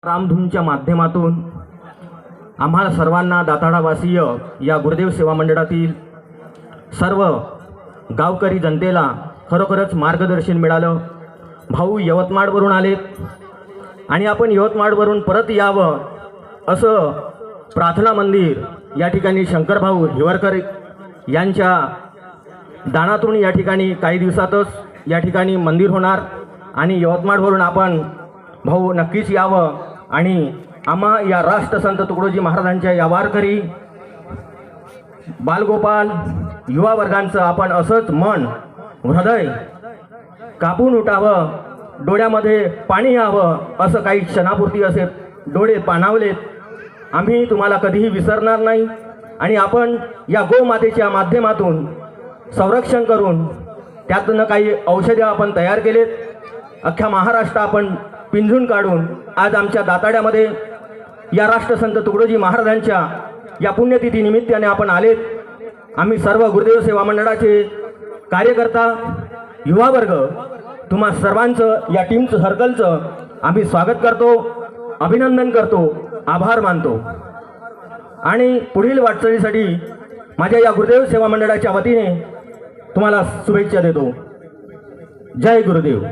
रामधूनच्या माध्यमातून आम्हाला सर्वांना दाताडावासीय या गुरुदेव सेवा मंडळातील सर्व गावकरी जनतेला खरोखरच मार्गदर्शन मिळालं। भाऊ यवतमाळवरून आलेत आणि आपण यवतमाळवरून परत यावं असं प्रार्थना मंदिर या ठिकाणी शंकरभाऊ हिवरकर यांच्या दानातून या ठिकाणी काही दिवसातच या ठिकाणी मंदिर होणार आणि यवतमाळवरून आपण भाऊ नक्कीच यावं आणि आम्हा या राष्ट्रसंत तुकडोजी महाराजांच्या या वारकरी बालगोपाल युवा वर्गांचं आपण असंच मन हृदय कापून उठावं, डोळ्यामध्ये पाणी यावं असं काही क्षणापुरती असे डोळे पाणावलेत। आम्ही तुम्हाला कधीही विसरणार नाही आणि आपण या गोमातेच्या माध्यमातून संरक्षण करून त्यातून काही औषधे आपण तयार केलेत। अख्ख्या महाराष्ट्र आपण पिंजून काढून आज आमच्या दाताड्यामध्ये या राष्ट्रसंत तुकडोजी महाराजांच्या या पुण्यतिथी निमित्ताने आपण आलेत। आम्ही सर्व गुरुदेव सेवा मंडळाचे कार्यकर्ता युवा वर्ग तुम्हा सर्वांचं या टीमचं सर्कलचं आम्ही स्वागत करतो, अभिनंदन करतो, आभार मानतो आणि पुढील वाटचालीसाठी माझ्या या गुरुदेव सेवा मंडळाच्या वतीने तुम्हाला शुभेच्छा देतो। जय गुरुदेव।